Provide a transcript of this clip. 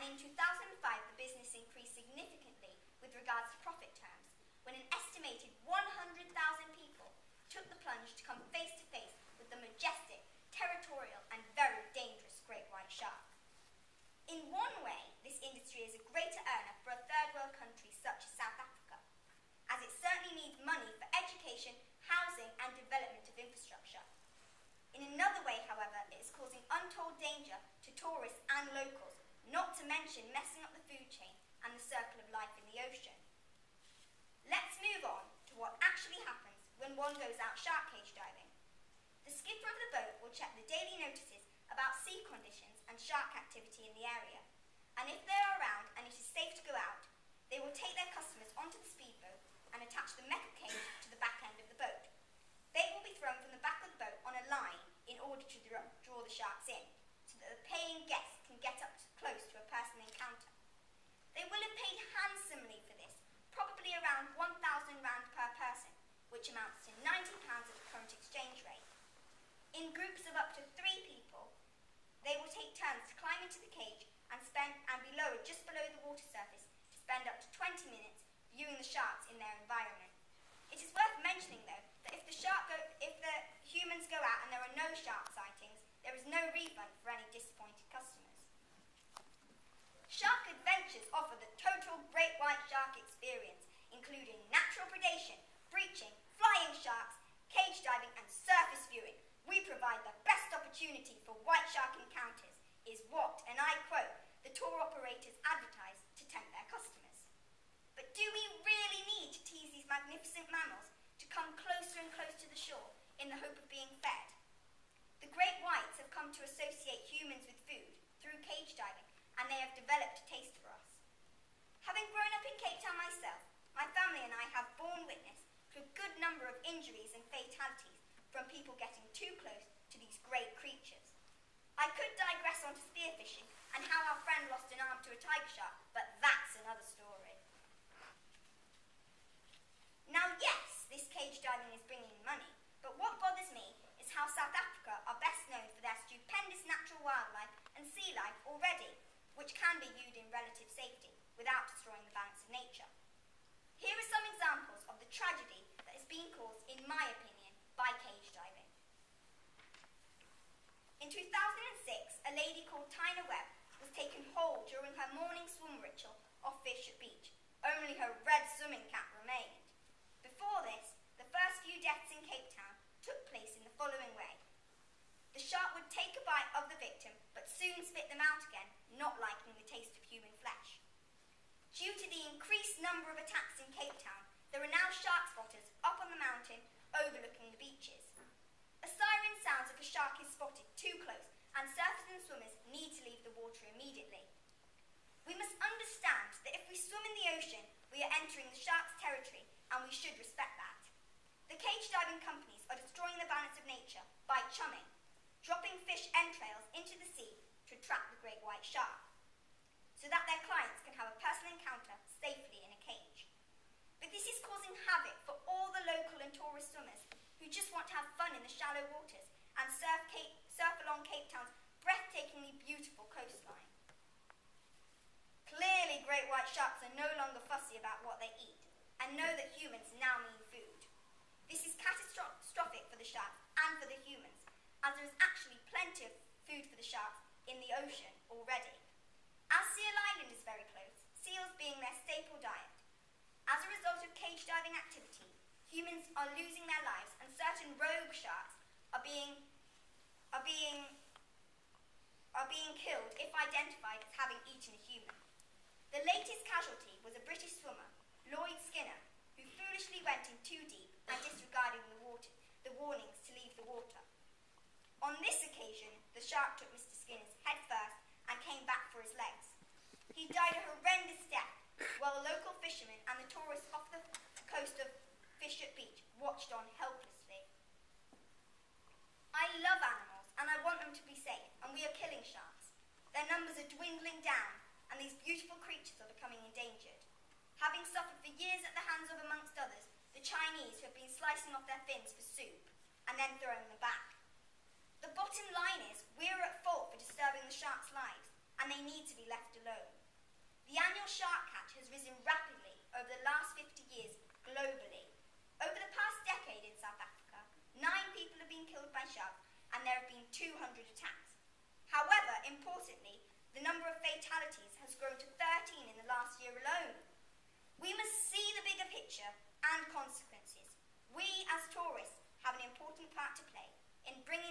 in 2005 the business increased significantly with regards to profit terms, when an estimated 100,000 people took the plunge to come face to face with the majestic, territorial and very dangerous great white shark. In one way, this industry is a greater earner for a third world country such as South Africa, as it certainly needs money for education, housing and development of infrastructure. In another way, however, it is causing untold danger to tourists and locals, not to mention messing up the food chain and the circle of life in the ocean. Let's move on to what actually happens when one goes out shark cage diving. The skipper of the boat will check the daily notices about sea conditions and shark activity in the area, and if they are around and it is safe to go out, they will take their customers onto the speedboat and attach the metal cage to the back end of the boat. Bait will be thrown from the back of the boat on a line in order to draw the sharks in, so that the paying guests can get up close to a personal encounter. They will have paid handsomely for this, probably around £1,000 per person, which amounts to £90 at the current exchange rate. In groups of up to 3 people, they will take turns to climb into the cage and be lowered just below the water surface to spend up to 20 minutes viewing the sharks in their environment. It is worth mentioning, though, that if the humans go out and there are no shark sightings, there is no refund for any disappointed customers. Shark Adventures offer the total great white shark experience, including natural predation, breaching, flying sharks, cage diving and surface viewing. We provide the best opportunity for white shark encounters, is what, and I quote, the tour operators advertise to tempt their customers. But do we really need to tease these magnificent mammals to come closer and closer to the shore in the hope of being fed? The great whites have come to associate humans with food through cage diving, and they have developed a taste for us. Having grown up in Cape Town myself, my family and I have borne witness to a good number of injuries and fatalities from people getting too close to these great creatures. I could digress onto spearfishing and how our friend lost an arm to a tiger shark, but that's another story. Now yes, this cage diving is bringing money, but what bothers me is how South Africa are best known for their stupendous natural wildlife and sea life already, which can be viewed in relative safety without destroying the balance of nature. Here are some examples of the tragedy that is being caused, in my opinion, by cage diving. In 2006, a lady called Tina Webb was taken whole during her morning swim ritual off Bishop Beach. Only her red swimming cap remained. Before this, the first few deaths in Cape Town took place in the following way. The shark would take a bite of the victim, but soon spit them out again, not liking the taste of human flesh. Due to the increased number of attacks in Cape Town, there are now shark spotters up on the mountain overlooking the beaches. A siren sounds if a shark is spotted too close, and surfers and swimmers need to leave the water immediately. We must understand that if we swim in the ocean, we are entering the shark's territory, and we should respect that. The cage diving companies are destroying the balance of nature by chumming, dropping fish entrails into the sea to trap the great white shark, so that their clients can have a personal encounter safely in a cage. But this is causing havoc for all the local and tourist swimmers who just want to have fun in the shallow waters and surf along Cape Town's breathtakingly beautiful coastline. Clearly, great white sharks are no longer fussy about what they eat and know that humans now mean food. This is catastrophic for the sharks and for the humans, as there is actually plenty of food for the sharks in the ocean already. As Seal Island is very close, seals being their staple diet, as a result of cage diving activity, humans are losing their lives and certain rogue sharks are being killed if identified as having eaten a human. The latest casualty was a British swimmer, Lloyd Skinner, who foolishly went in too deep and disregarding the warnings to leave the water. On this occasion, the shark took Mr. Skinner's head first and came back for his legs. He died a horrendous death, while local fishermen and the tourists off the coast of Bishop Beach watched on helplessly. I love animals and I want them to be safe, and we are killing sharks. Their numbers are dwindling down and these beautiful creatures are becoming endangered. Having suffered for years at the hands of, amongst others, the Chinese who have been slicing off their fins for soup and then throwing them back. The bottom line is we are at fault for disturbing the sharks' lives and they need to be left alone. shark catch has risen rapidly over the last 50 years globally. Over the past decade in South Africa, 9 people have been killed by sharks and there have been 200 attacks. However, importantly, the number of fatalities has grown to 13 in the last year alone. We must see the bigger picture and consequences. We, as tourists, have an important part to play in bringing